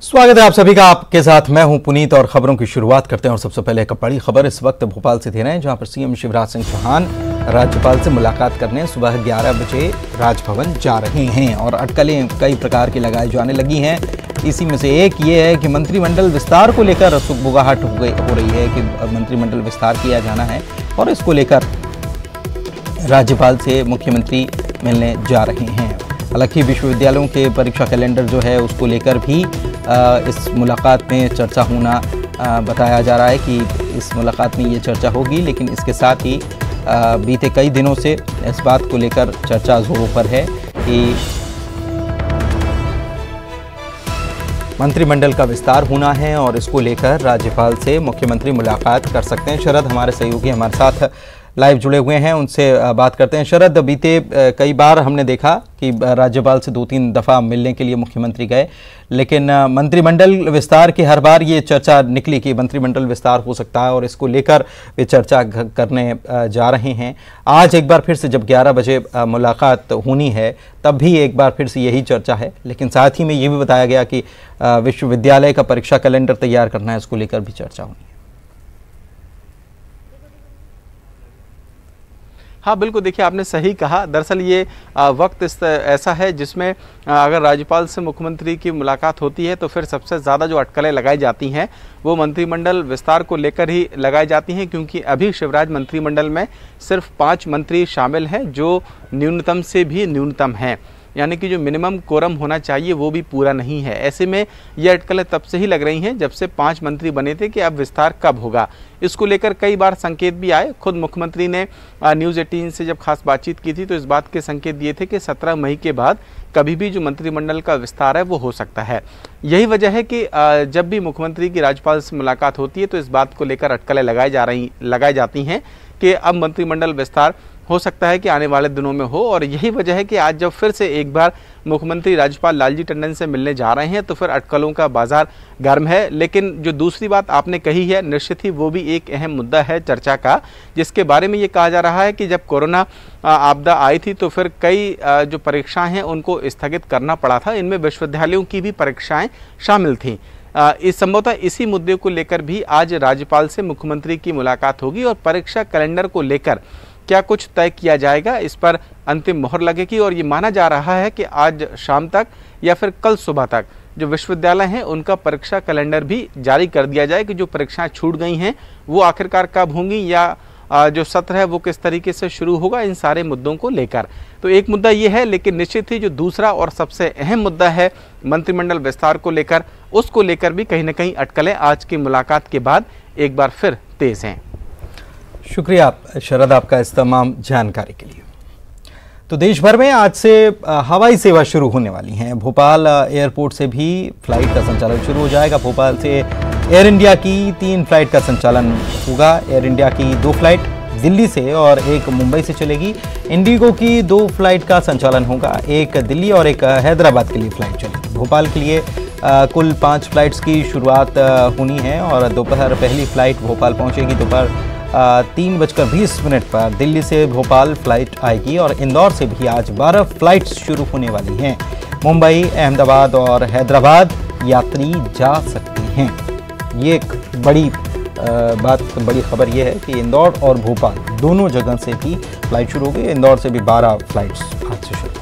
स्वागत है आप सभी का। आपके साथ मैं हूं पुनीत और खबरों की शुरुआत करते हैं। और सबसे पहले एक बड़ी खबर इस वक्त भोपाल से दे रहे हैं, जहां पर सीएम शिवराज सिंह चौहान राज्यपाल से मुलाकात करने सुबह 11 बजे राजभवन जा रहे हैं और अटकलें कई प्रकार की लगाई जाने लगी हैं। इसी में से एक ये है कि मंत्रिमंडल विस्तार को लेकर सुगबुगाहट हो रही है कि मंत्रिमंडल विस्तार किया जाना है और इसको लेकर राज्यपाल से मुख्यमंत्री मिलने जा रहे हैं। हालांकि विश्वविद्यालयों के परीक्षा कैलेंडर जो है उसको लेकर भी इस मुलाकात में चर्चा होना बताया जा रहा है कि इस मुलाकात में ये चर्चा होगी। लेकिन इसके साथ ही बीते कई दिनों से इस बात को लेकर चर्चा जोरों पर है कि मंत्रिमंडल का विस्तार होना है और इसको लेकर राज्यपाल से मुख्यमंत्री मुलाकात कर सकते हैं। शरद हमारे सहयोगी हमारे साथ लाइव जुड़े हुए हैं, उनसे बात करते हैं। शरद, बीते कई बार हमने देखा कि राज्यपाल से 2-3 दफ़ा मिलने के लिए मुख्यमंत्री गए, लेकिन मंत्रिमंडल विस्तार की हर बार ये चर्चा निकली कि मंत्रिमंडल विस्तार हो सकता है और इसको लेकर वे चर्चा करने जा रहे हैं। आज एक बार फिर से जब 11 बजे मुलाकात होनी है तब भी एक बार फिर से यही चर्चा है, लेकिन साथ ही में ये भी बताया गया कि विश्वविद्यालय का परीक्षा कैलेंडर तैयार करना है, इसको लेकर भी चर्चा होनी है। हाँ बिल्कुल, देखिए आपने सही कहा। दरअसल ये वक्त ऐसा है जिसमें अगर राज्यपाल से मुख्यमंत्री की मुलाकात होती है तो फिर सबसे ज़्यादा जो अटकलें लगाई जाती हैं वो मंत्रिमंडल विस्तार को लेकर ही लगाई जाती हैं, क्योंकि अभी शिवराज मंत्रिमंडल में सिर्फ 5 मंत्री शामिल हैं जो न्यूनतम से भी न्यूनतम हैं, यानी कि जो मिनिमम कोरम होना चाहिए वो भी पूरा नहीं है। ऐसे में ये अटकलें तब से ही लग रही हैं जब से 5 मंत्री बने थे कि अब विस्तार कब होगा। इसको लेकर कई बार संकेत भी आए। खुद मुख्यमंत्री ने न्यूज़ 18 से जब खास बातचीत की थी तो इस बात के संकेत दिए थे कि 17 मई के बाद कभी भी जो मंत्रिमंडल का विस्तार है वो हो सकता है। यही वजह है कि जब भी मुख्यमंत्री की राज्यपाल से मुलाकात होती है तो इस बात को लेकर अटकलें लगाई जाती हैं कि अब मंत्रिमंडल विस्तार हो सकता है कि आने वाले दिनों में हो। और यही वजह है कि आज जब फिर से एक बार मुख्यमंत्री राज्यपाल लालजी टंडन से मिलने जा रहे हैं तो फिर अटकलों का बाजार गर्म है। लेकिन जो दूसरी बात आपने कही है, निश्चित ही वो भी एक अहम मुद्दा है चर्चा का, जिसके बारे में ये कहा जा रहा है कि जब कोरोना आपदा आई थी तो फिर कई जो परीक्षाएं हैं उनको स्थगित करना पड़ा था। इनमें विश्वविद्यालयों की भी परीक्षाएं शामिल थीं। इस संभवतः इसी मुद्दे को लेकर भी आज राज्यपाल से मुख्यमंत्री की मुलाकात होगी और परीक्षा कैलेंडर को लेकर क्या कुछ तय किया जाएगा, इस पर अंतिम मोहर लगेगी। और ये माना जा रहा है कि आज शाम तक या फिर कल सुबह तक जो विश्वविद्यालय हैं उनका परीक्षा कैलेंडर भी जारी कर दिया जाए कि जो परीक्षाएं छूट गई हैं वो आखिरकार कब होंगी या जो सत्र है वो किस तरीके से शुरू होगा, इन सारे मुद्दों को लेकर। तो एक मुद्दा ये है, लेकिन निश्चित ही जो दूसरा और सबसे अहम मुद्दा है मंत्रिमंडल विस्तार को लेकर, उसको लेकर भी कहीं ना कहीं अटकलें आज की मुलाकात के बाद एक बार फिर तेज हैं। शुक्रिया शरद आपका इस तमाम जानकारी के लिए। तो देश भर में आज से हवाई सेवा शुरू होने वाली हैं। भोपाल एयरपोर्ट से भी फ्लाइट का संचालन शुरू हो जाएगा। भोपाल से एयर इंडिया की 3 फ्लाइट का संचालन होगा। एयर इंडिया की 2 फ्लाइट दिल्ली से और 1 मुंबई से चलेगी। इंडिगो की 2 फ्लाइट का संचालन होगा, 1 दिल्ली और 1 हैदराबाद के लिए फ्लाइट चलेगी। भोपाल के लिए कुल 5 फ्लाइट्स की शुरुआत होनी है और दोपहर पहली फ्लाइट भोपाल पहुंचेगी। दोपहर 3:20 पर दिल्ली से भोपाल फ्लाइट आएगी और इंदौर से भी आज 12 फ्लाइट्स शुरू होने वाली हैं। मुंबई, अहमदाबाद और हैदराबाद यात्री जा सकते हैं। ये एक बड़ी खबर ये है कि इंदौर और भोपाल दोनों जगह से भी फ्लाइट शुरू हो गई। इंदौर से भी 12 फ्लाइट्स आज से शुरू।